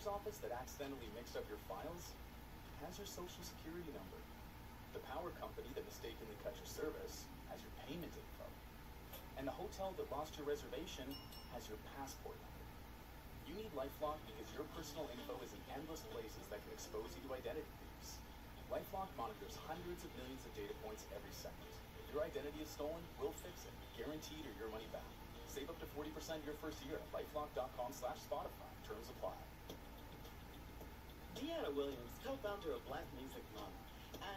doctor's office that accidentally mixed up your files has your social security number. The power company that mistakenly cut your service has your payment info. And the hotel that lost your reservation has your passport number. You need LifeLock because your personal info is in endless places that can expose you to identity thieves. LifeLock monitors hundreds of millions of data points every second. If your identity is stolen, we'll fix it. Guaranteed or your money back. Save up to 40% your first year at lifelock.com/Spotify. Terms apply. Deanna Williams, co-founder of Black Music Month,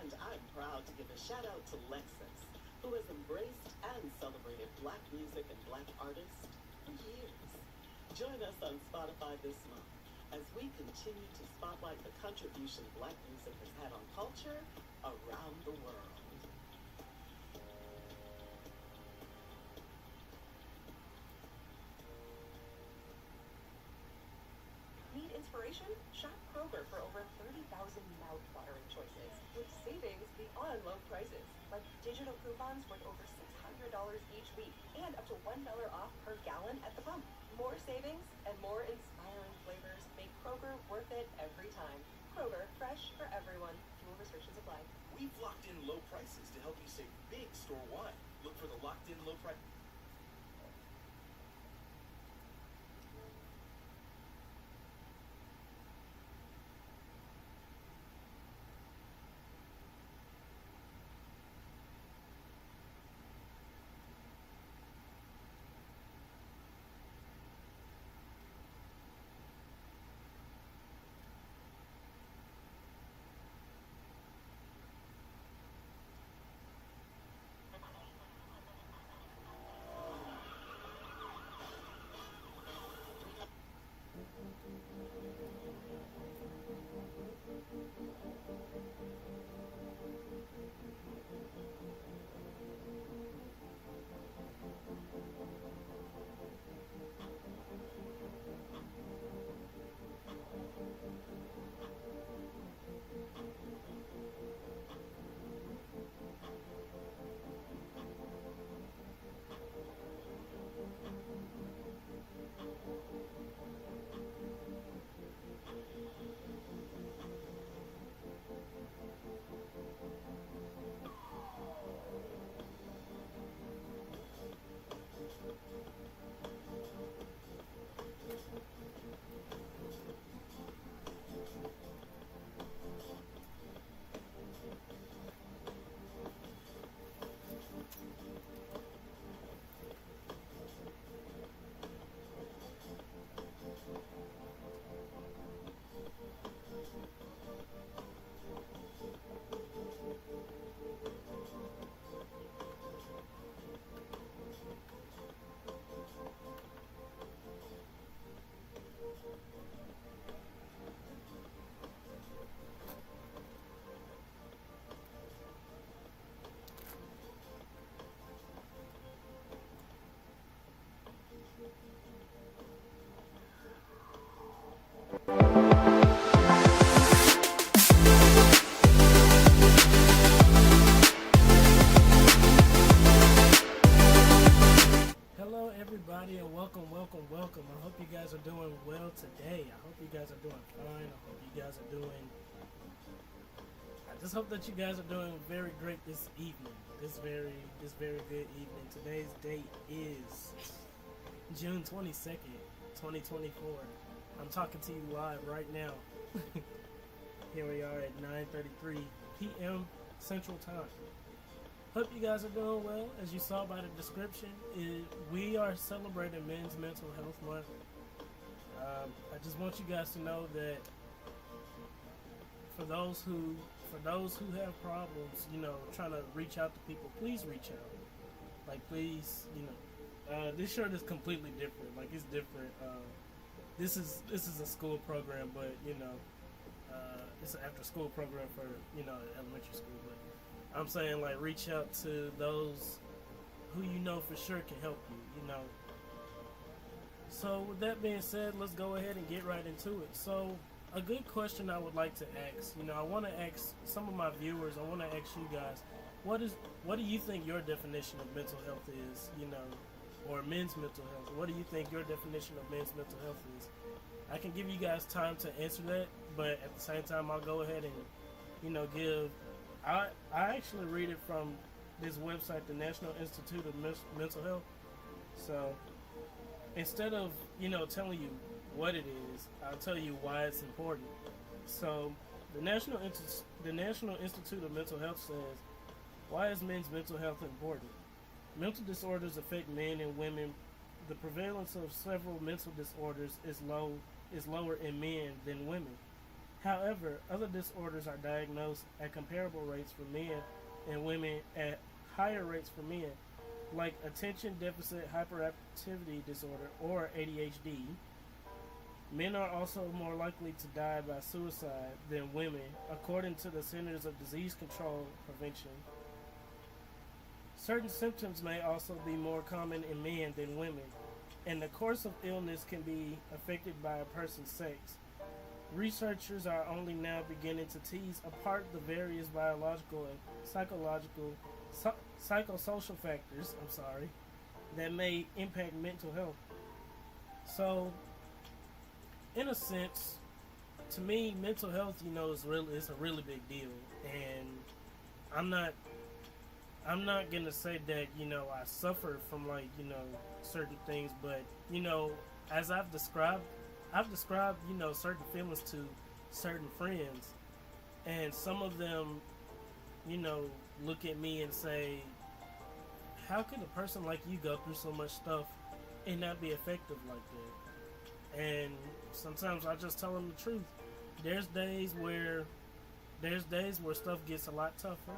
and I'm proud to give a shout out to Lexus, who has embraced and celebrated Black music and Black artists for years. Join us on Spotify this month as we continue to spotlight the contribution Black music has had on culture around the world. Need inspiration? Shop Kroger for over 30,000 mouth-watering choices with savings beyond low prices, like digital coupons worth over $600 each week and up to $1 off per gallon at the pump. More savings and more inspiring flavors make Kroger worth it every time. Kroger, fresh for everyone. Fuel restrictions apply. We've locked in low prices to help you save big store-wide. Look for the locked-in low price. Welcome. I hope you guys are doing well today. I hope you guys are doing fine. I hope you guys are doing... I just hope that you guys are doing very great this evening. This very good evening. Today's date is June 22nd, 2024. I'm talking to you live right now. Here we are at 9:33 p.m. Central Time. Hope you guys are doing well. As you saw by the description, we are celebrating Men's Mental Health Month. I just want you guys to know that for those who have problems, trying to reach out to people, please reach out. Like, please, this shirt is completely different. Like, it's different. This is a school program, but it's an after-school program for elementary school. But I'm saying, like, reach out to those who for sure can help you. So with that being said, let's go ahead and get right into it. So a good question I would like to ask, I want to ask some of my viewers, I want to ask you guys, what do you think your definition of mental health is? or men's mental health? What do you think your definition of men's mental health is? I can give you guys time to answer that, but at the same time, I'll go ahead and, give. I actually read it from this website, the National Institute of Mental Health. So instead of, telling you what it is, I'll tell you why it's important. So the National Institute of Mental Health says, why is men's mental health important? Mental disorders affect men and women. The prevalence of several mental disorders is lower in men than women. However, other disorders are diagnosed at comparable rates for men and women at higher rates for men, like attention deficit hyperactivity disorder or ADHD. Men are also more likely to die by suicide than women, according to the Centers of Disease Control Prevention. Certain symptoms may also be more common in men than women, and the course of illness can be affected by a person's sex. Researchers are only now beginning to tease apart the various biological and psychosocial factors, that may impact mental health. So, in a sense, to me, mental health, is a really big deal, and I'm not gonna say that I suffer from certain things, but as I've described certain feelings to certain friends, and some of them look at me and say, how could a person like you go through so much stuff and not be effective like that? And sometimes I just tell them the truth. There's days where stuff gets a lot tougher.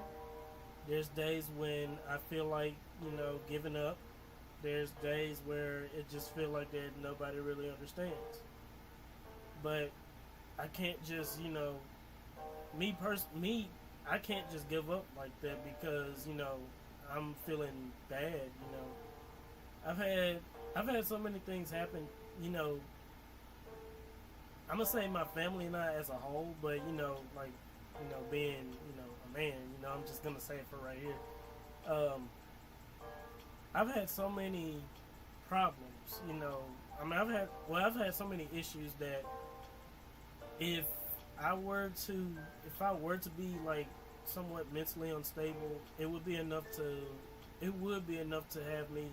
There's days when I feel like, giving up. There's days where it just feel like that nobody really understands. But I can't just, I can't just give up like that because, I'm feeling bad, I've had so many things happen, I'm gonna say my family and I as a whole, but being, a man, I'm just gonna say it for right here. I've had so many problems, I've had so many issues that if I were to be somewhat mentally unstable, it would be enough to have me,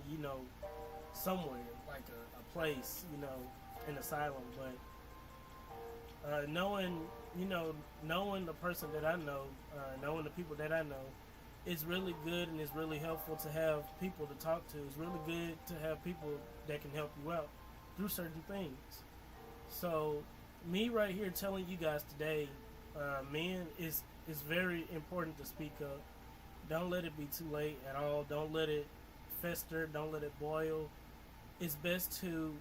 somewhere, like a place, an asylum. But knowing the person that I know, knowing the people that I know, it's really good and it's really helpful to have people to talk to. It's really good to have people that can help you out through certain things. So me right here telling you guys today, men, is very important to speak up. Don't let it be too late at all. Don't let it fester. Don't let it boil. It's best to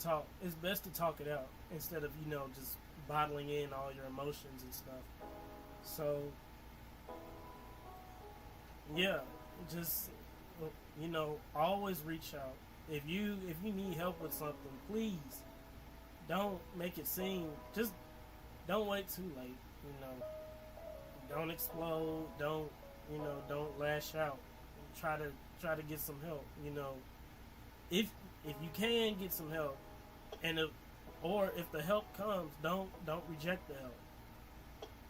talk. It's best to talk it out instead of just bottling in all your emotions and stuff. So yeah, just always reach out. If you need help with something, please don't make it seem. Just don't wait too late. Don't explode. Don't lash out. Try to get some help. If you can get some help, and if the help comes, don't reject the help.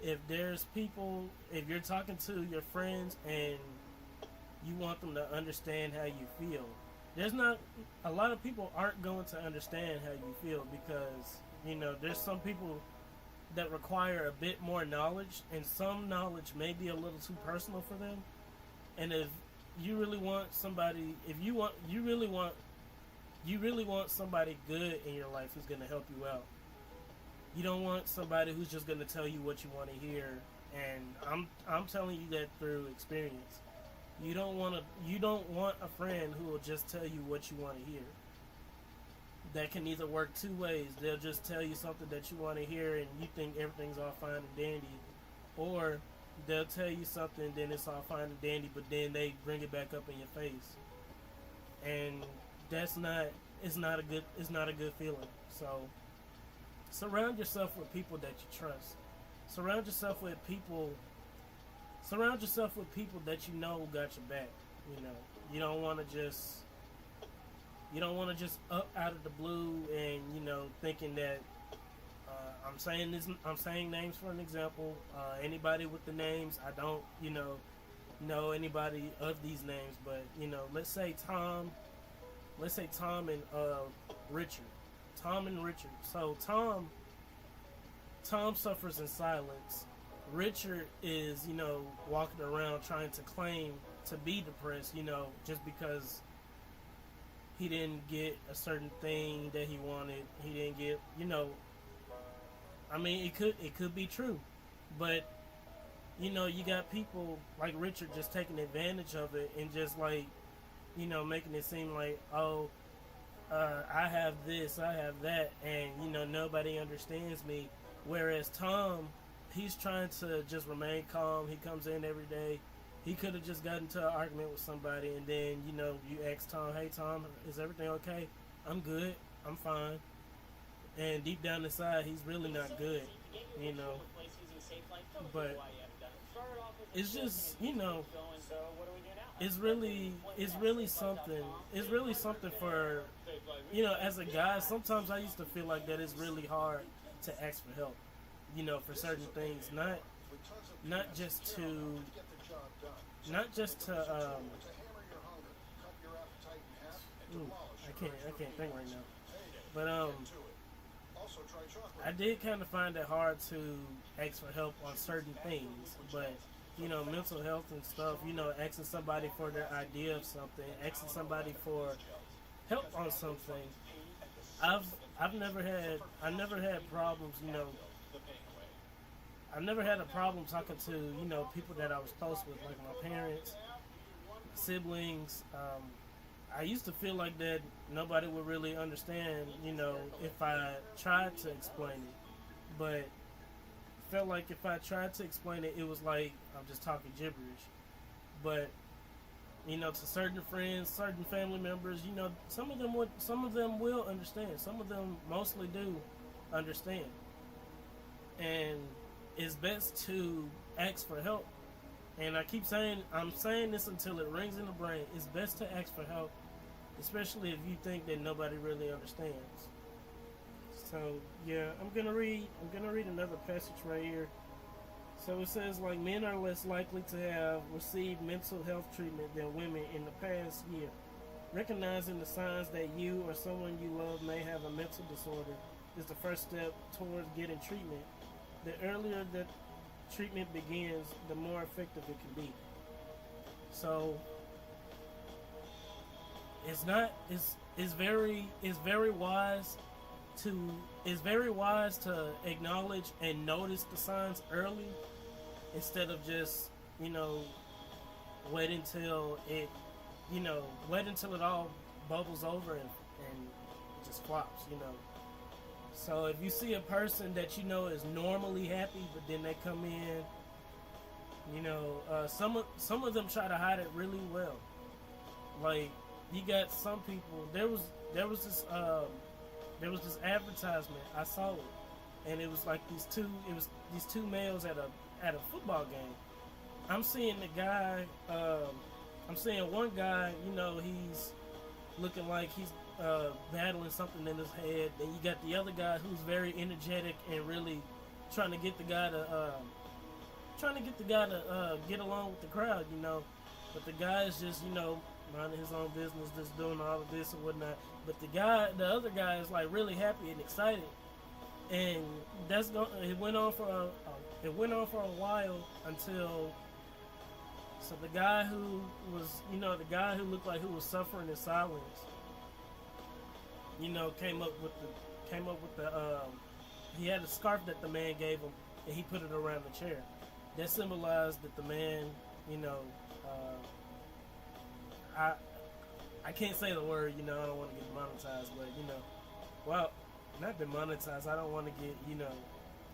If there's people, if you're talking to your friends and you want them to understand how you feel, a lot of people aren't going to understand how you feel because there's some people that require a bit more knowledge, and some knowledge may be a little too personal for them. And if you really want somebody, you really want somebody good in your life who's going to help you out. You don't want somebody who's just going to tell you what you want to hear. And I'm telling you that through experience. You don't want a friend who will just tell you what you want to hear. That can either work two ways. They'll just tell you something that you want to hear and you think everything's all fine and dandy, or they'll tell you something, then it's all fine and dandy, but then they bring it back up in your face, and it's not a good feeling. So surround yourself with people that you trust. Surround yourself with people that got your back. You don't want to just You don't want to just up out of the blue and thinking that I'm saying names for an example. Anybody with the names, I don't know anybody of these names, but let's say Tom and Richard. Tom and Richard. So Tom suffers in silence. Richard is, walking around trying to claim to be depressed, just because he didn't get a certain thing that he wanted. He didn't get, I mean, it could be true, but you got people like Richard just taking advantage of it and just like, making it seem like, oh, I have this, I have that, and nobody understands me. Whereas Tom, he's trying to just remain calm. He comes in every day. He could have just gotten into an argument with somebody, and then you ask Tom, "Hey Tom, is everything okay?" "I'm good. I'm fine." And deep down inside, he's really not good, But it's just it's really something. It's really something for as a guy. Sometimes I used to feel like that it's really hard to ask for help. For certain things, not just to I can't think right now. But I did kind of find it hard to ask for help on certain things. But mental health and stuff. Asking somebody for their idea of something, asking somebody for help on something. I never had problems. I've never had a problem talking to people that I was close with, like my parents, siblings. I used to feel like that nobody would really understand, if I tried to explain it. But felt like if I tried to explain it, it was like I'm just talking gibberish. But to certain friends, certain family members, some of them will understand. Some of them mostly do understand. And it's best to ask for help. And I'm saying this until it rings in the brain. It's best to ask for help, especially if you think that nobody really understands. So yeah, I'm gonna read another passage right here. So it says, like, men are less likely to have received mental health treatment than women in the past year. Recognizing the signs that you or someone you love may have a mental disorder is the first step towards getting treatment. The earlier that treatment begins, the more effective it can be. So it's very wise to acknowledge and notice the signs early, instead of just wait until it all bubbles over and it just flops. So if you see a person that is normally happy, but then they come in, some of them try to hide it really well. Like, you got some people. There was this advertisement. I saw it, and it was like these two males at a football game. I'm seeing one guy. He's looking like he's battling something in his head. Then you got the other guy who's very energetic and really trying to get the guy to get along with the crowd. But the guy is just minding his own business, just doing all of this and whatnot. But the other guy is like really happy and excited, and it went on for a while until. So the guy who looked like who was suffering in silence, came up with the he had a scarf that the man gave him, and he put it around the chair. That symbolized that the man, I can't say the word, I don't want to get demonetized, but well, not demonetized. I don't want to get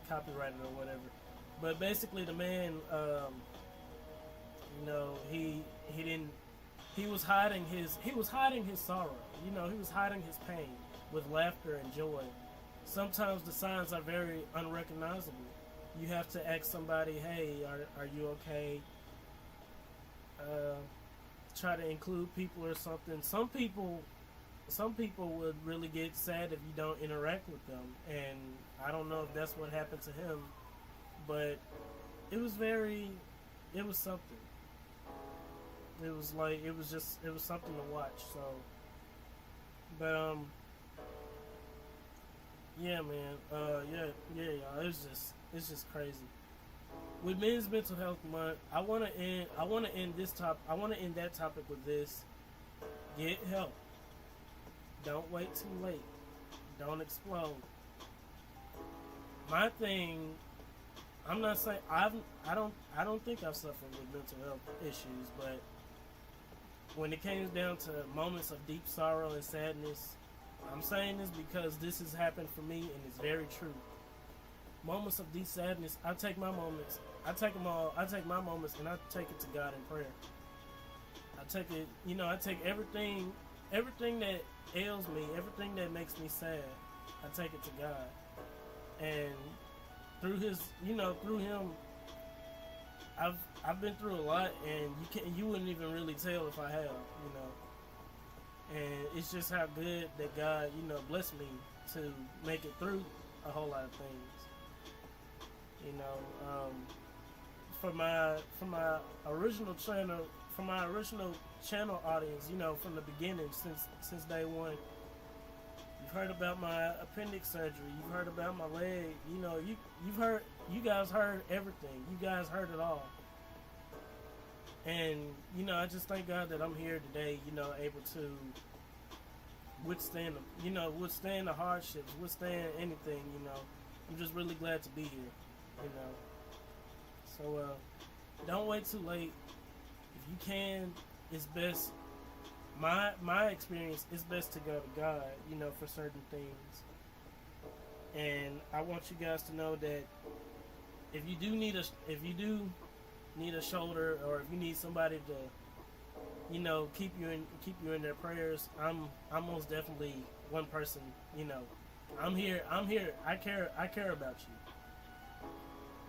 copyrighted or whatever. But basically, the man, he was hiding his sorrow. He was hiding his pain with laughter and joy. Sometimes the signs are very unrecognizable. You have to ask somebody, "Hey, are you okay?" Try to include people or something. Some people some people would really get sad if you don't interact with them, and I don't know if that's what happened to him, but it was something. It was like it was something to watch. So, but yeah, man, y'all. It's just crazy. With Men's Mental Health Month, I want to end that topic with this: get help. Don't wait too late. Don't explode. My thing, I'm not saying I don't think I've suffered with mental health issues, but when it comes down to moments of deep sorrow and sadness, I'm saying this because this has happened for me and it's very true. Moments of deep sadness, I take my moments, I take them all, I take my moments and I take it to God in prayer. I take it, I take everything that ails me, everything that makes me sad, I take it to God. And through him, I've been through a lot, and you wouldn't even really tell if I have, And it's just how good that God, blessed me to make it through a whole lot of things. For my original channel audience, from the beginning, since day one, you've heard about my appendix surgery, you've heard about my leg, you guys heard everything, you guys heard it all. And, I just thank God that I'm here today, able to withstand the hardships, withstand anything, I'm just really glad to be here, So, don't wait too late. If you can, it's best, my experience, it's best to go to God, for certain things. And I want you guys to know that if you do need a shoulder, or if you need somebody to, keep you in their prayers, I'm most definitely one person. I'm here. I care about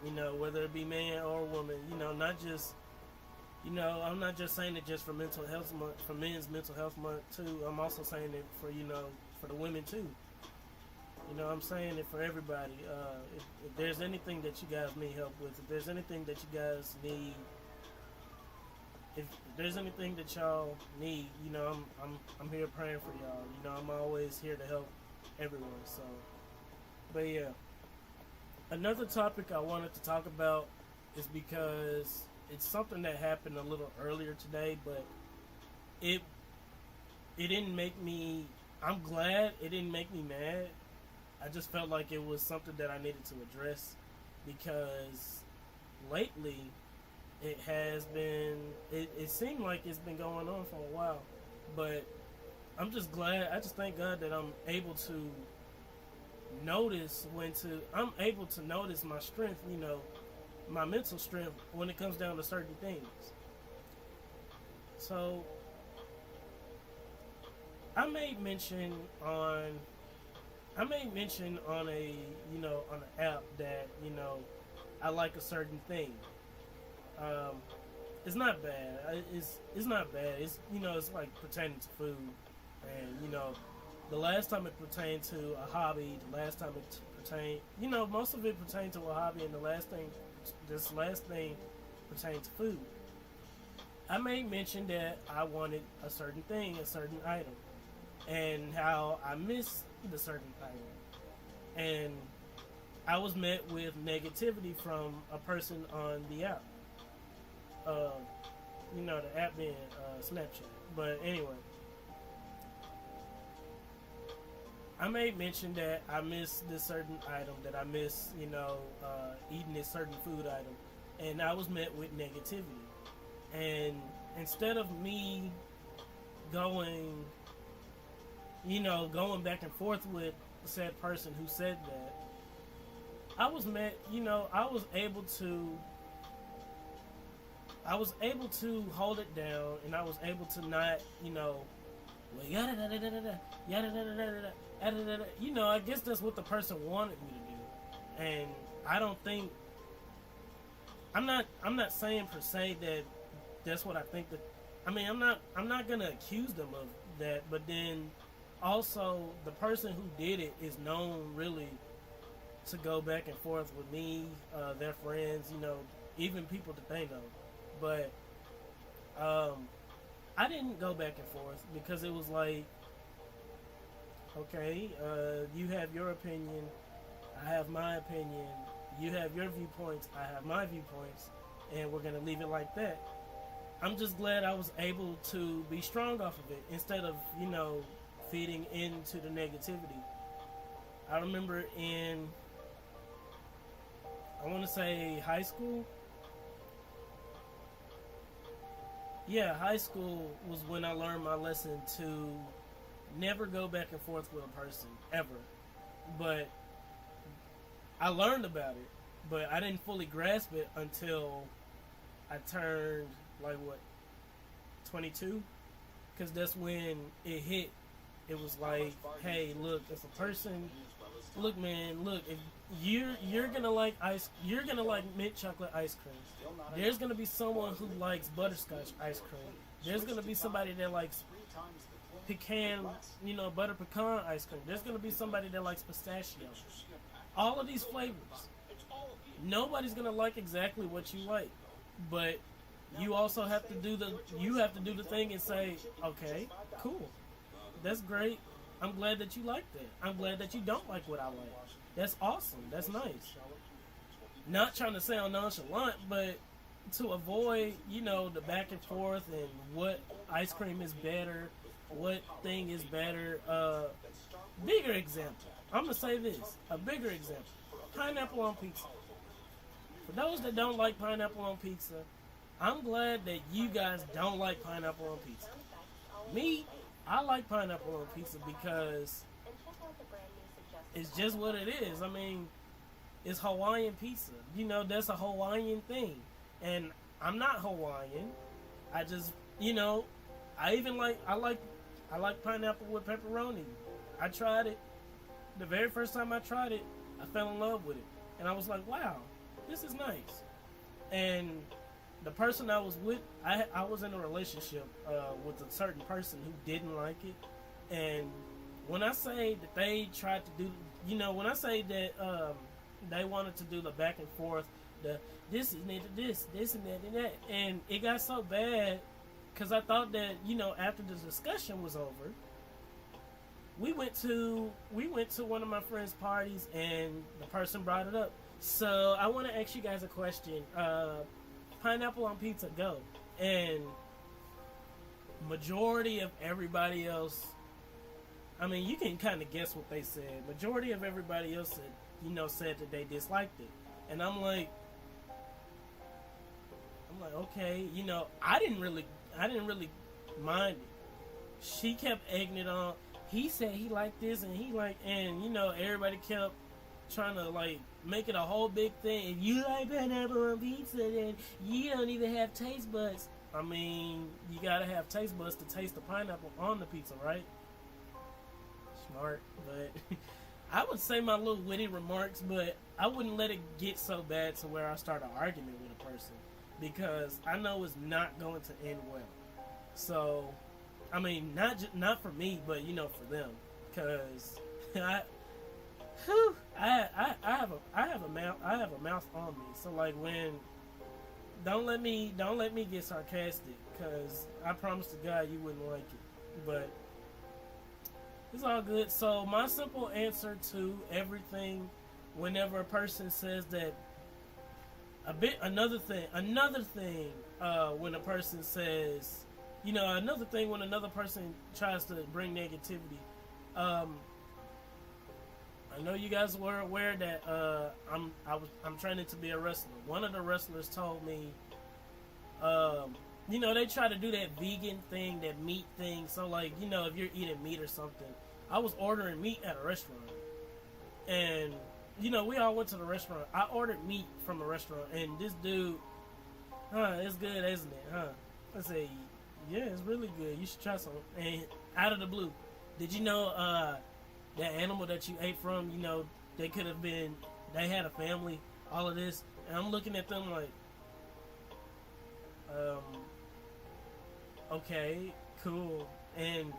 you. Whether it be man or woman. Not just. I'm not just saying it just for mental health month, for Men's Mental Health Month too. I'm also saying it for for the women too. I'm saying it for everybody. If there's anything that you guys need help with, if there's anything that you guys need, if there's anything that y'all need, I'm here praying for y'all. I'm always here to help everyone. So, but yeah, another topic I wanted to talk about is because it's something that happened a little earlier today, but it didn't make me. I'm glad it didn't make me mad. I just felt like it was something that I needed to address, because lately it has been, it seemed like it's been going on for a while, but I'm just glad, I just thank God that I'm able to notice I'm able to notice my strength, my mental strength when it comes down to certain things. So I made mention on a on an app that I like a certain thing. It's not bad. It's not bad. It's it's like pertaining to food, and the last time it pertained to a hobby, the last time it pertained, most of it pertained to a hobby, and this last thing pertained to food. I made mention that I wanted a certain thing, a certain item, and how I missed the certain item. And I was met with negativity from a person on the app. The app being Snapchat. But anyway, I made mention that I miss this certain item, that I miss, eating this certain food item. And I was met with negativity. And instead of me going back and forth with the said person who said that, I was met, I was able to hold it down, and I was able to not, I guess that's what the person wanted me to do. And I don't think, I'm not saying per se that that's what I think that, I'm not gonna accuse them of that, but then also the person who did it is known really to go back and forth with me, their friends, you know, even people that they know. But I didn't go back and forth because it was like, okay, you have your opinion, I have my opinion, you have your viewpoints, I have my viewpoints, and we're gonna leave it like that. I'm just glad I was able to be strong off of it instead of, you know, feeding into the negativity. I remember in, I want to say high school. Yeah, high school was when I learned my lesson to never go back and forth with a person, ever. But I learned about it, but I didn't fully grasp it until I turned, like, what, 22? Because that's when it hit. It was like, hey, look, if a person, look, man, look, if you're gonna like mint chocolate ice cream. There's gonna be someone who likes butterscotch ice cream. There's gonna be somebody that likes pecan, you know, butter pecan ice cream. There's gonna be somebody that likes pistachio. All of these flavors. Nobody's gonna like exactly what you like, but you also have to do the thing and say, okay, cool, that's great. I'm glad that you like that. I'm glad that you don't like what I like. That's awesome. That's nice. Not trying to sound nonchalant, but to avoid, you know, the back and forth and what ice cream is better, what thing is better. Bigger example. I'm gonna say this. A bigger example. Pineapple on pizza. For those that don't like pineapple on pizza, I'm glad that you guys don't like pineapple on pizza. Me, I like pineapple on pizza because it's just what it is. I mean, it's Hawaiian pizza. You know, that's a Hawaiian thing. And I'm not Hawaiian. I just, you know, I like pineapple with pepperoni. I tried it. The very first time I tried it, I fell in love with it. And I was like, wow, this is nice. And the person I was with, I was in a relationship with a certain person who didn't like it. And when I say that they tried to do, you know, when I say that they wanted to do the back and forth, the this is needed this and that and that, and it got so bad because I thought that, you know, after the discussion was over, we went to one of my friends' parties and the person brought it up. So I want to ask you guys a question. Pineapple on pizza, go. And majority of everybody else, I mean, you can kind of guess what they said. Majority of everybody else said that they disliked it. And I'm like, okay, you know, I didn't really mind it. She kept egging it on. He said he liked this and and you know, everybody kept trying to like make it a whole big thing. If you like pineapple on pizza, then you don't even have taste buds. I mean, you gotta have taste buds to taste the pineapple on the pizza, right? Smart, but I would say my little witty remarks, but I wouldn't let it get so bad to where I start an argument with a person, because I know it's not going to end well. So, I mean, not for me, but you know, for them, because I have a mouth on me. So like, when don't let me get sarcastic, because I promise to God you wouldn't like it. But it's all good. So my simple answer to everything, whenever a person says that, another thing when a person says, you know, another thing when another person tries to bring negativity. I know you guys were aware that I'm training to be a wrestler. One of the wrestlers told me, you know, they try to do that vegan thing, that meat thing. So like, you know, if you're eating meat or something, I was ordering meat at a restaurant, and you know, we all went to the restaurant. I ordered meat from a restaurant, and this dude, it's good, isn't it? I say, yeah, it's really good. You should try some. And out of the blue, did you know that animal that you ate from, you know, they had a family, all of this. And I'm looking at them like, okay, cool. And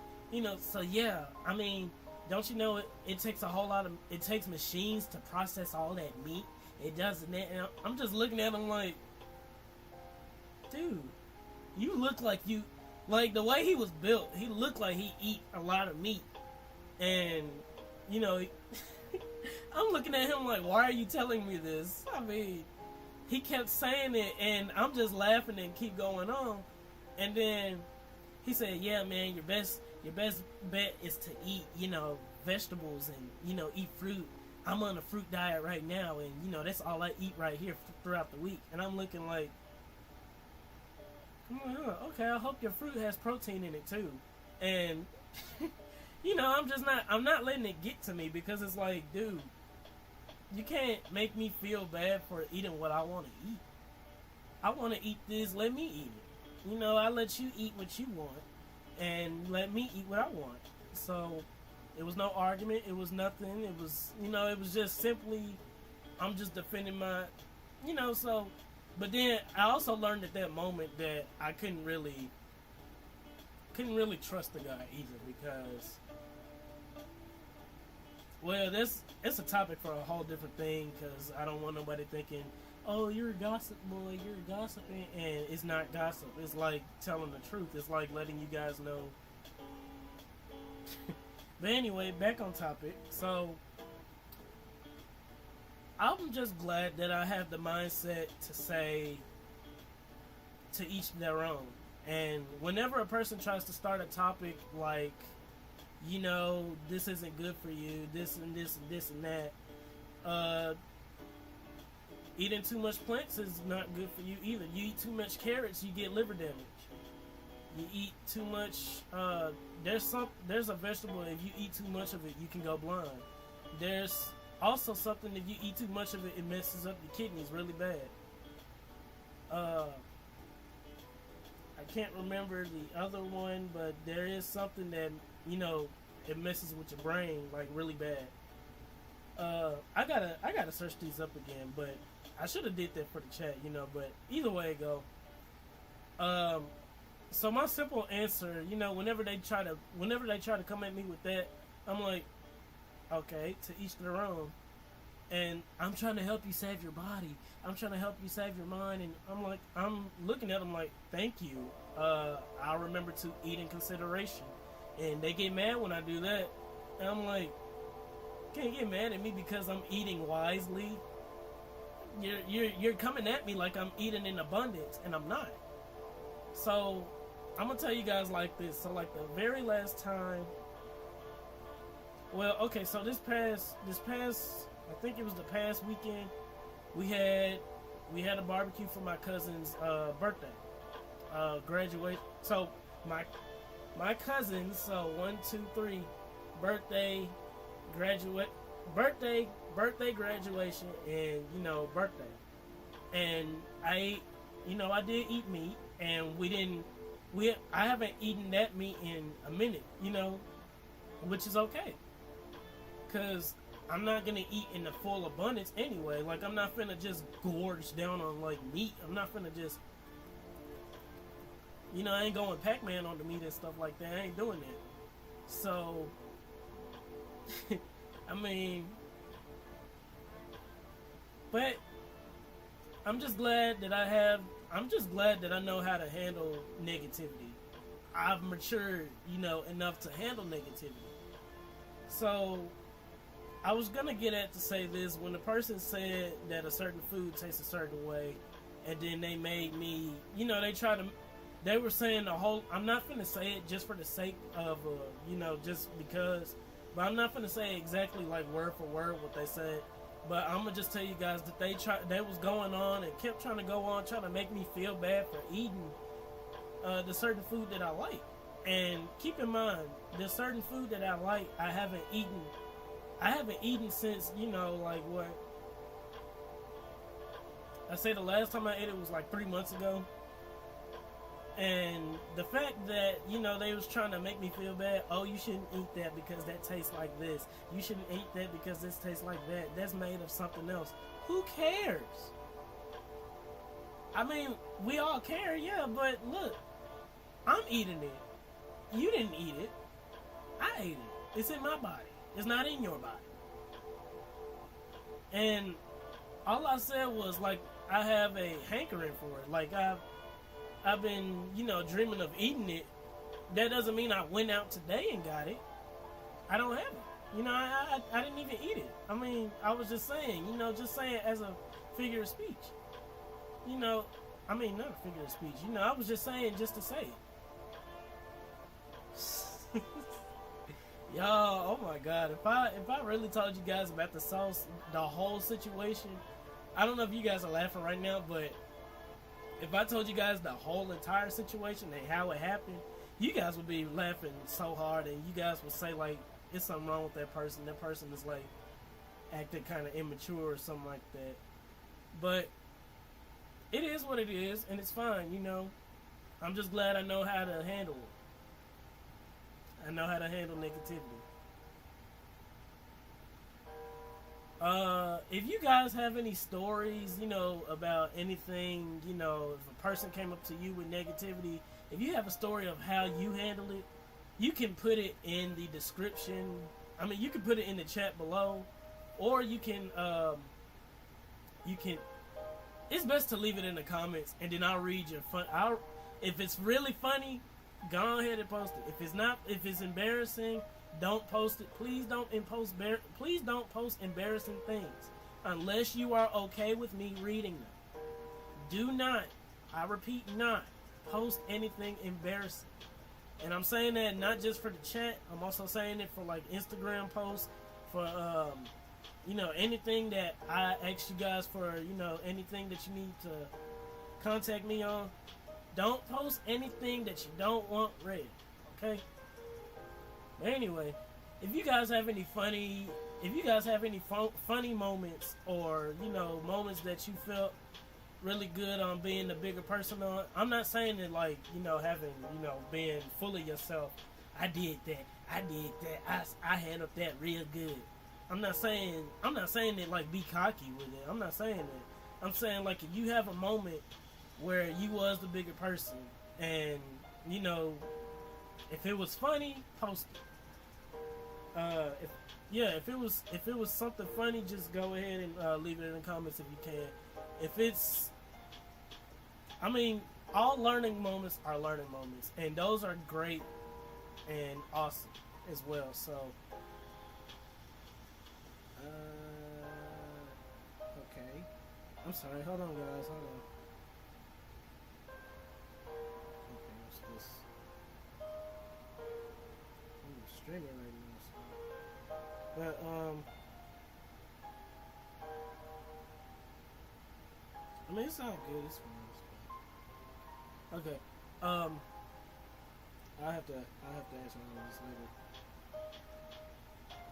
So yeah, I mean, don't you know it takes a whole lot of, it takes machines to process all that meat. It doesn't. And I'm just looking at him like, dude, you look like you, like the way he was built, he looked like he eat a lot of meat. And, I'm looking at him like, why are you telling me this? I mean, he kept saying it and I'm just laughing and keep going on. And then he said, yeah, man, your best bet is to eat, vegetables and, eat fruit. I'm on a fruit diet right now, and, that's all I eat right here throughout the week. And I'm looking like, okay, I hope your fruit has protein in it too. And, I'm not letting it get to me, because it's like, dude, you can't make me feel bad for eating what I want to eat. I want to eat this, let me eat it. I let you eat what you want, and let me eat what I want. So, it was no argument, it was nothing, it was, it was just simply, I'm just defending my, so, but then I also learned at that moment that I couldn't really trust the guy either, because, well, it's a topic for a whole different thing, because I don't want nobody thinking, oh, you're a gossip boy, you're gossiping, and it's not gossip. It's like telling the truth. It's like letting you guys know. But anyway, back on topic. So, I'm just glad that I have the mindset to say, to each their own. And whenever a person tries to start a topic like, this isn't good for you, this and this and this and that, eating too much plants is not good for you either. You eat too much carrots, you get liver damage. You eat too much, there's a vegetable, if you eat too much of it, you can go blind. There's also something, if you eat too much of it, it messes up your kidneys really bad. I can't remember the other one, but there is something that, it messes with your brain, like, really bad. I gotta search these up again, but I should have did that for the chat, but either way it go. So my simple answer, whenever they try to come at me with that, I'm like, okay, to each their own. And I'm trying to help you save your body. I'm trying to help you save your mind. And I'm looking at them like, thank you. I'll remember to eat in consideration. And they get mad when I do that. And I'm like, can't get mad at me because I'm eating wisely. You're coming at me like I'm eating in abundance, and I'm not. So I'm gonna tell you guys like this. So like the very last time, well, okay, so this past I think it was the past weekend, we had a barbecue for my cousin's birthday, graduate. So my cousins, so 1, 2, 3, birthday, graduation, and birthday. And I did eat meat, and I haven't eaten that meat in a minute, which is okay, cause I'm not gonna eat in the full abundance anyway. Like, I'm not finna just gorge down on like meat. I'm not finna just, I ain't going Pac-Man on the meat and stuff like that. I ain't doing that. So, I mean, but I'm just glad that I know how to handle negativity. I've matured, enough to handle negativity. So, I was gonna get at to say this, when the person said that a certain food tastes a certain way, and then they made me, they were saying I'm not gonna say it just for the sake of, just because, but I'm not gonna say exactly like word for word what they said, but I'm gonna just tell you guys that they was going on and kept trying to go on, trying to make me feel bad for eating the certain food that I like. And keep in mind, the certain food that I like, I haven't eaten since, like what? I say the last time I ate it was like 3 months ago. And the fact that, they was trying to make me feel bad, oh, you shouldn't eat that because that tastes like this. You shouldn't eat that because this tastes like that. That's made of something else. Who cares? I mean, we all care, yeah, but look, I'm eating it. You didn't eat it. hate it. It's in my body. It's not in your body. And all I said was, like, I have a hankering for it. Like, I've been, dreaming of eating it. That doesn't mean I went out today and got it. I don't have it. I didn't even eat it. I mean, I was just saying, just saying as a figure of speech. I mean, not a figure of speech. I was just saying just to say it. Y'all, oh my God. If I really told you guys about the whole situation, I don't know if you guys are laughing right now, but if I told you guys the whole entire situation and how it happened, you guys would be laughing so hard, and you guys would say, like, it's something wrong with that person. That person is, like, acting kind of immature or something like that. But it is what it is, and it's fine, I'm just glad I know how to handle it. I know how to handle negativity. If you guys have any stories, about anything, if a person came up to you with negativity, if you have a story of how you handle it, you can put it in the description. I mean, you can put it in the chat below, or you can, it's best to leave it in the comments, and then I'll read your if it's really funny, go ahead and post it. If it's embarrassing, don't post it. Please don't post embarrassing things unless you are okay with me reading them. Do not, I repeat, not post anything embarrassing. And I'm saying that not just for the chat. I'm also saying it for, like, Instagram posts, for anything that I ask you guys for, anything that you need to contact me on. Don't post anything that you don't want read, okay? But anyway, if you guys have any funny moments, or, moments that you felt really good on being the bigger person on, I'm not saying that, like, having, being full of yourself. I did that. I handled that real good. I'm not saying that, like, be cocky with it. I'm not saying that. I'm saying, like, if you have a moment where you was the bigger person, and, if it was funny, post it. If it was something funny, just go ahead and leave it in the comments if you can. If it's, all learning moments are learning moments, and those are great and awesome as well. So, okay. I'm sorry. Hold on, guys. Hold on. Okay, what's this? I'm streaming right now, so. But it's all good. It's fine. Okay. I have to answer all this later.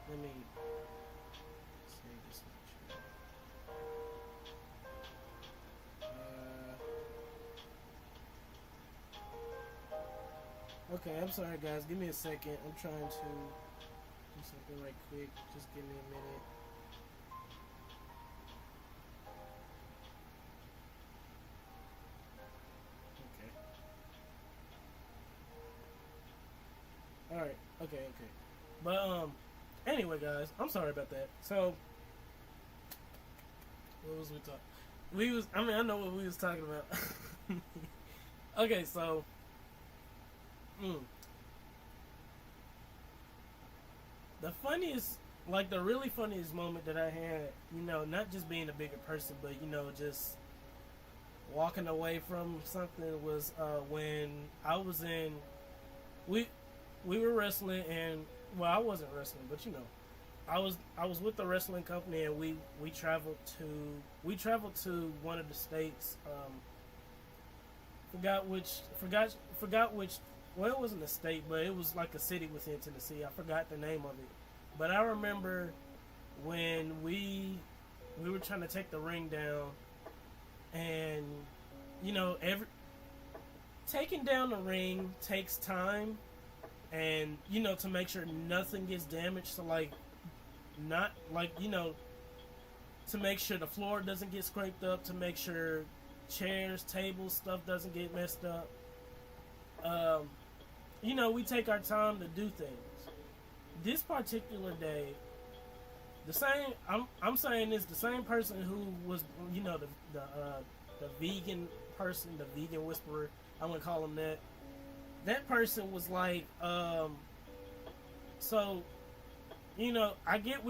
Let me save this picture. Okay, I'm sorry, guys. Give me a second. I'm trying to do something right quick. Just give me a minute. Alright, okay. But, anyway, guys, I'm sorry about that. So, what was we talking? I know what we was talking about. Okay, so, the really funniest moment that I had, not just being a bigger person, but, just walking away from something was, when I was in, we were wrestling, and, well, I wasn't wrestling, but, I was with the wrestling company, and we traveled to one of the states, forgot which, well, it wasn't a state, but it was like a city within Tennessee. I forgot the name of it. But I remember when we were trying to take the ring down, and, taking down the ring takes time, and, to make sure nothing gets damaged. So, to make sure the floor doesn't get scraped up, to make sure chairs, tables, stuff doesn't get messed up. We take our time to do things. this particular day, the same. I'm saying this. The same person who was, you know, the vegan person, the vegan whisperer. I'm gonna call him that. That person was like, so, you know, I get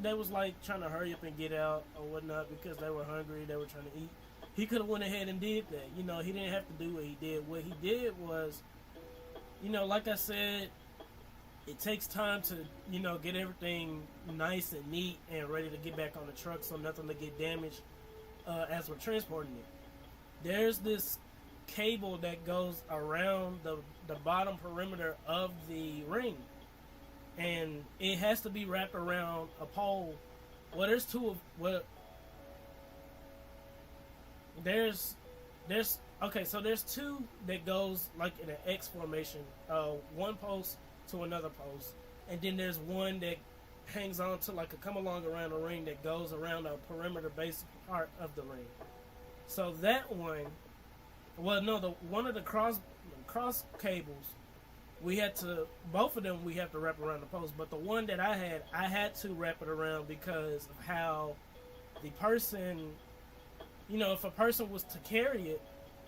they was like trying to hurry up and get out or whatnot because they were hungry. They were trying to eat. He could have went ahead and did that. You know, he didn't have to do what he did. What he did was, you know, like I said, it takes time to, you know, get everything nice and neat and ready to get back on the truck so nothing to get damaged as we're transporting it. There's this cable that goes around the bottom perimeter of the ring, and it has to be wrapped around a pole. Well, there's two of there's okay, so there's two that goes like in an X formation, one post to another post, and then there's one that hangs on to like a come along around the ring that goes around a perimeter base part of the ring. So that one, well, no, one of the cross cables, both of them we have to wrap around the post, but the one that I had to wrap it around because of how the person, you know, if a person was to carry it,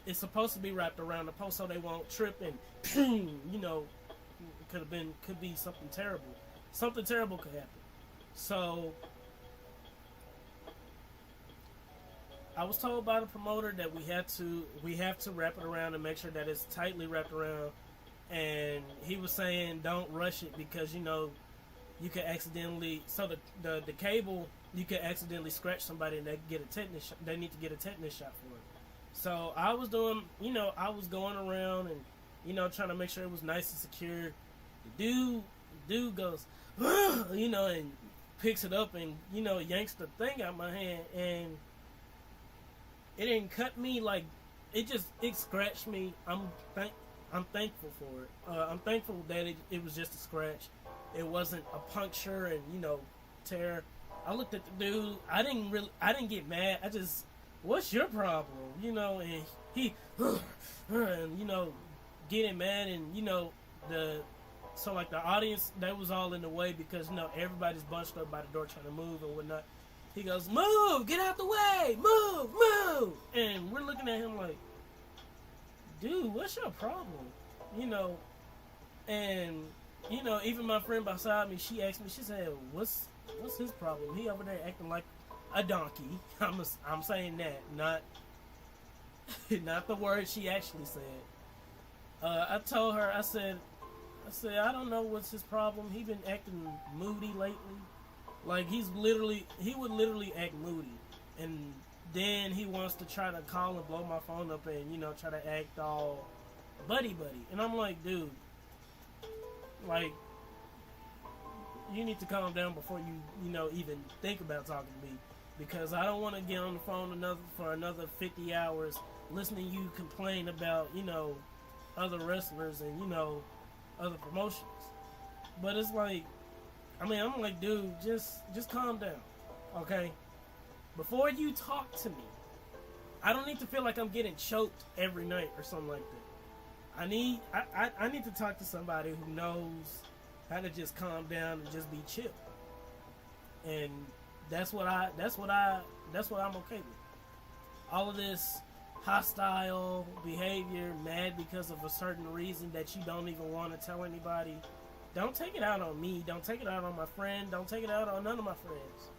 it's supposed to be wrapped around the post so they won't trip and, you know, could be something terrible. Something terrible could happen. So I was told by the promoter that we have to wrap it around and make sure that it's tightly wrapped around. And he was saying don't rush it because, you know, you could accidentally, so the cable, you could accidentally scratch somebody and they need to get a tetanus shot for it. So I was doing, you know, I was going around and, you know, trying to make sure it was nice and secure. The dude goes, you know, and picks it up and, you know, yanks the thing out of my hand, and it didn't cut me, like, it scratched me. I'm thankful for it. I'm thankful that it was just a scratch. It wasn't a puncture and, you know, tear. I looked at the dude. I didn't get mad. I just, what's your problem? You know, and he, and, you know, getting mad, and, you know, so like the audience, they was all in the way because, you know, everybody's bunched up by the door trying to move and whatnot. He goes, move, get out the way, move. And we're looking at him like, dude, what's your problem? You know, and, you know, even my friend beside me, she asked me, she said, what's his problem? He over there acting like a donkey. I'm saying that, not the word she actually said. I told her, I said, I don't know what's his problem. He been acting moody lately. Like, he would literally act moody. And then he wants to try to call and blow my phone up and, you know, try to act all buddy. And I'm like, dude, like, you need to calm down before you know, even think about talking to me. Because I don't want to get on the phone for another 50 hours listening to you complain about, you know, other wrestlers and, you know, other promotions. But it's like, I mean, I'm like, dude, just calm down, okay? Before you talk to me, I don't need to feel like I'm getting choked every night or something like that. I need to talk to somebody who knows how to just calm down and just be chill. And that's what I'm okay with. All of this hostile behavior, mad because of a certain reason that you don't even want to tell anybody. Don't take it out on me. Don't take it out on my friend. Don't take it out on none of my friends.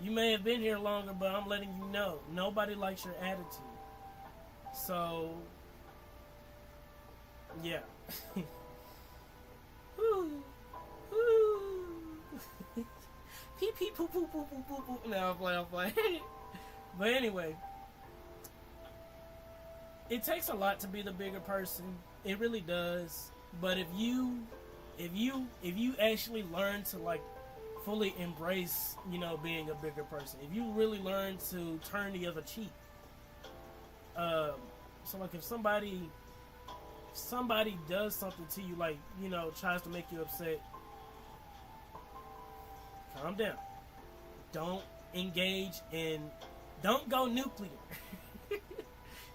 You may have been here longer, but I'm letting you know. Nobody likes your attitude. So, yeah. Pee pee poo poo poo poo poo poo. No, I'm playing. But anyway, it takes a lot to be the bigger person. It really does. But if you actually learn to, like, fully embrace, you know, being a bigger person, if you really learn to turn the other cheek, so like if somebody does something to you, like, you know, tries to make you upset, calm down. Don't engage in, don't go nuclear.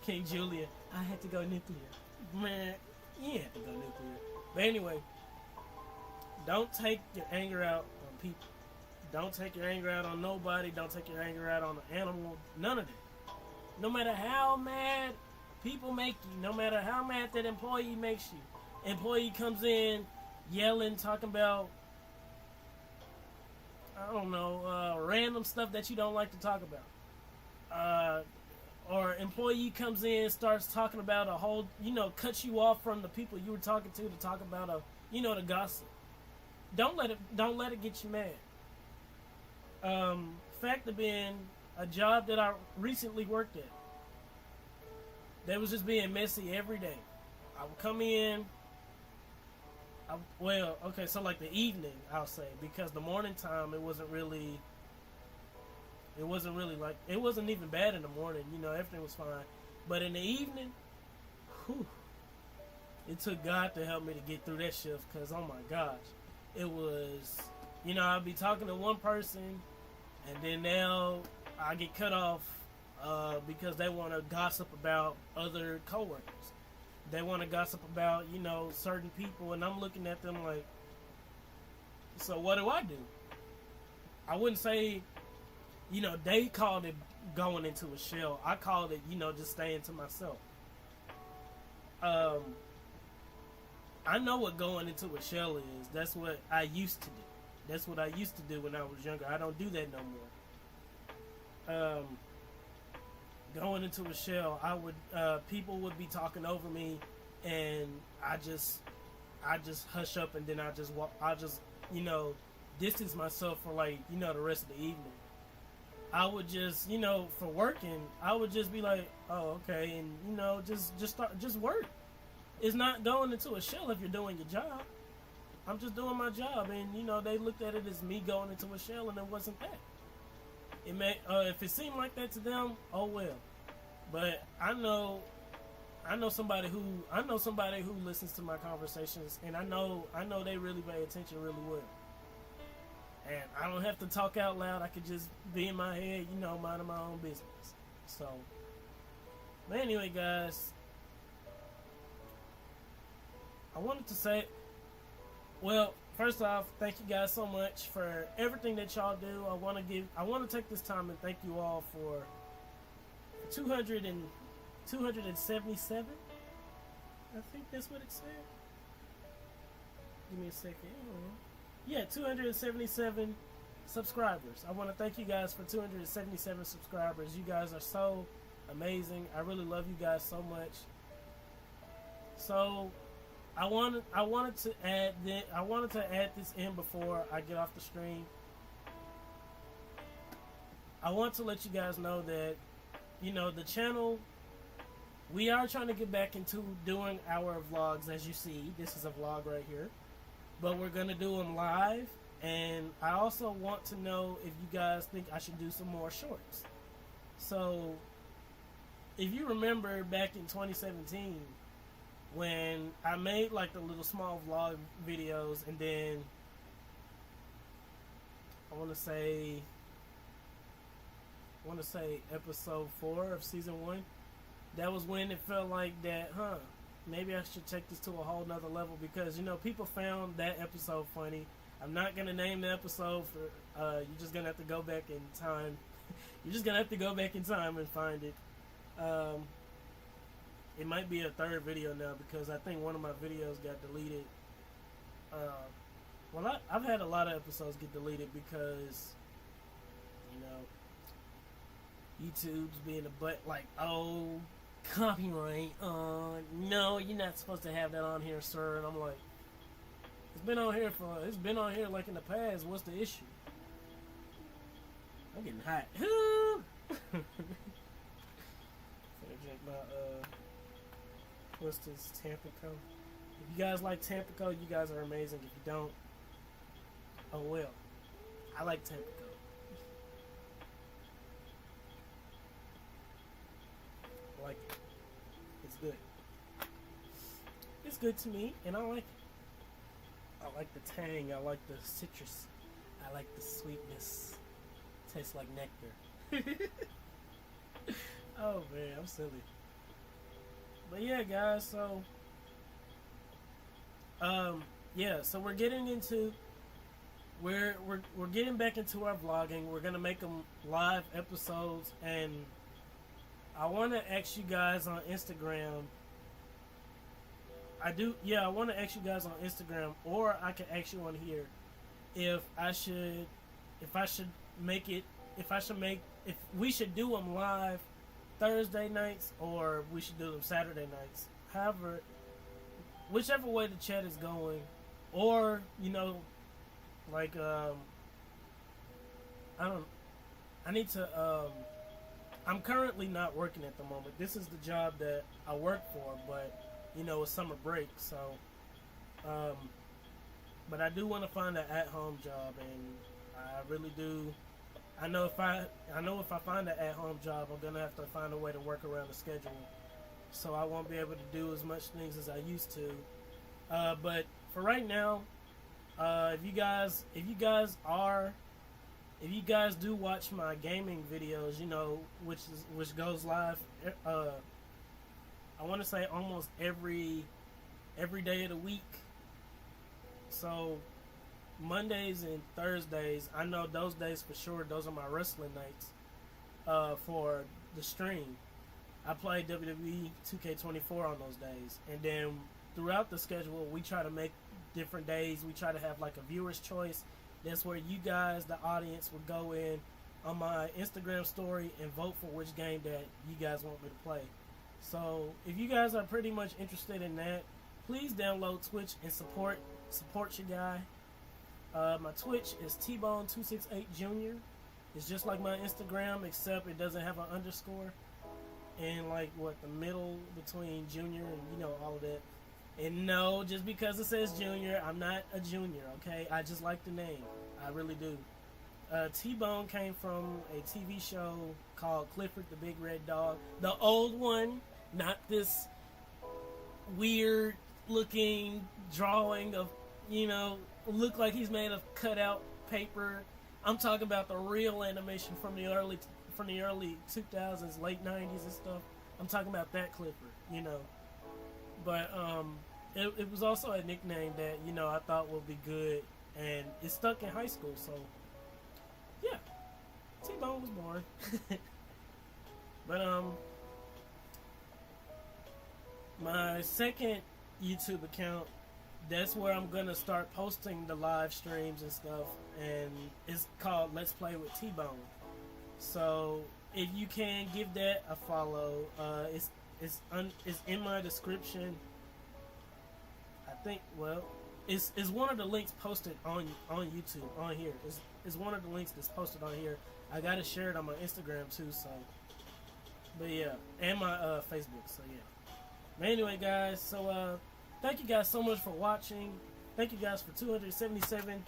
King Julia, I had to go nuclear. Man, you had to go nuclear. But anyway, don't take your anger out on people. Don't take your anger out on nobody. Don't take your anger out on an animal. None of that. No matter how mad people make you, no matter how mad that employee makes you, employee comes in yelling, talking about, I don't know, random stuff that you don't like to talk about. Or employee comes in, starts talking about a whole, cuts you off from the people you were talking to talk about the gossip. Don't let it get you mad. Fact of being, a job that I recently worked at, that was just being messy every day. I would come in, so like the evening, I'll say, because the morning time, it wasn't like, it wasn't even bad in the morning, everything was fine. But in the evening, it took God to help me to get through that shift, because, oh my gosh, it was, I'd be talking to one person, and then now I get cut off because they want to gossip about other coworkers. They want to gossip about, certain people, and I'm looking at them like, so what do I do? I wouldn't say, they called it going into a shell. I called it, just staying to myself. I know what going into a shell is. That's what I used to do. That's what I used to do when I was younger. I don't do that no more. Going into a shell, people would be talking over me, and I just hush up, and then I just distance myself for like, the rest of the evening. I would just, for working, I would just be like, oh, okay, and just work. It's not going into a shell if you're doing your job. I'm just doing my job, and they looked at it as me going into a shell, and it wasn't that. It may, if it seemed like that to them, oh well. But I know somebody who listens to my conversations, and I know they really pay attention really well. And I don't have to talk out loud. I could just be in my head, minding my own business. So, but anyway, guys, I wanted to say, well, first off, thank you guys so much for everything that y'all do. I want to take this time and thank you all for 277. I think that's what it said. Give me a second. Yeah, 277 subscribers. I want to thank you guys for 277 subscribers. You guys are so amazing. I really love you guys so much. So I wanted to add this in before I get off the stream. I want to let you guys know that the channel, we are trying to get back into doing our vlogs. As you see, this is a vlog right here, but we're gonna do them live. And I also want to know if you guys think I should do some more shorts. So if you remember back in 2017 when I made like the little small vlog videos, and then I want to say episode 4 of season 1, that was when it felt like that, maybe I should take this to a whole nother level, because people found that episode funny. I'm not gonna name the episode for you're just gonna have to go back in time. You're just gonna have to go back in time and find it. It might be a third video now, because I think one of my videos got deleted. I've had a lot of episodes get deleted because YouTube's being a butt, like, oh, copyright, no, you're not supposed to have that on here, sir. And I'm like, it's been on here like in the past. What's the issue? I'm getting hot. Gonna drink my what's this, Tampico? If you guys like Tampico, you guys are amazing. If you don't, oh well. I like Tampico. I like it. It's good. It's good to me, and I like it. I like the tang. I like the citrus. I like the sweetness. Tastes like nectar. Oh man, I'm silly. But yeah, guys. So, yeah, so we're getting into we're getting back into our vlogging. We're gonna make them live episodes, and I want to ask you guys on Instagram. I want to ask you guys on Instagram, or I can ask you on here if we should do them live Thursday nights or we should do them Saturday nights. However, whichever way the chat is going, or like I'm currently not working at the moment. This is the job that I work for, but it's summer break, so but I do want to find an at-home job, and I really do. I know if I find an at-home job, I'm gonna have to find a way to work around the schedule, so I won't be able to do as much things as I used to. But for right now, if you guys do watch my gaming videos, which goes live, I want to say almost every day of the week. So Mondays and Thursdays, I know those days for sure. Those are my wrestling nights for the stream. I play WWE 2K24 on those days, and then throughout the schedule, we try to make different days. We try to have like a viewer's choice. That's where you guys, the audience, would go in on my Instagram story and vote for which game that you guys want me to play. So if you guys are pretty much interested in that, please download Twitch and support your guy. My Twitch is T-Bone268 Jr. It's just like my Instagram, except it doesn't have an underscore and like the middle between junior and all of that. And no, just because it says junior, I'm not a junior, okay? I just like the name. I really do. T-Bone came from a TV show called Clifford the Big Red Dog. The old one, not this weird looking drawing of, look like he's made of cutout paper. I'm talking about the real animation from the early 2000s, late 90s and stuff. I'm talking about that Clifford, But it was also a nickname that I thought would be good, and it stuck in high school. So yeah, T-Bone was born. But my second YouTube account, that's where I'm gonna start posting the live streams and stuff, and it's called Let's Play with T-Bone. So if you can give that a follow, it's in my description. I think, it's one of the links posted on YouTube, on here. It's one of the links that's posted on here. I gotta share it on my Instagram too, so. But yeah, and my Facebook, so yeah. But anyway, guys, so thank you guys so much for watching. Thank you guys for 277.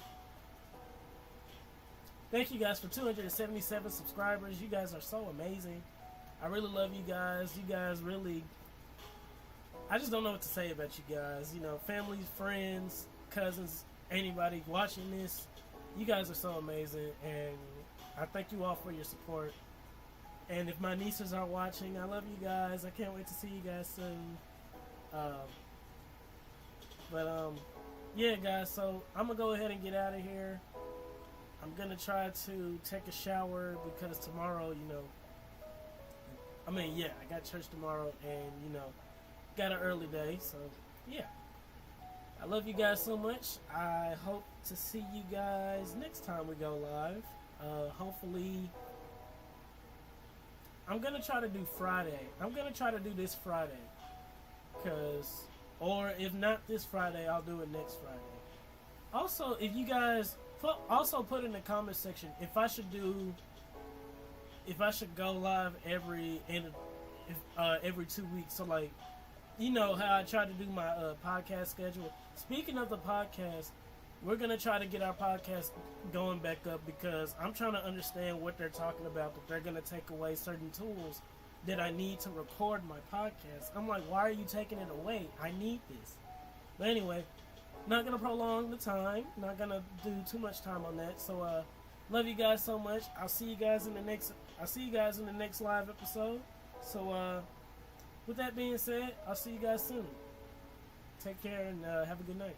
Thank you guys for 277 subscribers. You guys are so amazing. I really love you guys. You guys really, I just don't know what to say about you guys. Family, friends, cousins, anybody watching this, you guys are so amazing, and I thank you all for your support. And if my nieces are watching, I love you guys. I can't wait to see you guys soon. Yeah, guys, so I'm going to go ahead and get out of here. I'm going to try to take a shower because tomorrow, I got church tomorrow, and, got an early day, so, yeah. I love you guys so much. I hope to see you guys next time we go live. Hopefully, I'm going to try to do Friday. I'm going to try to do this Friday, or if not this Friday, I'll do it next Friday. Also, if you guys, put in the comment section if I should go live every 2 weeks. So like, how I try to do my podcast schedule. Speaking of the podcast, we're gonna try to get our podcast going back up because I'm trying to understand what they're talking about. That they're gonna take away certain tools that I need to record my podcast. I'm like, why are you taking it away? I need this. But anyway, not gonna prolong the time. Not gonna do too much time on that. So love you guys so much. I'll see you guys in the next live episode. So with that being said, I'll see you guys soon. Take care and have a good night.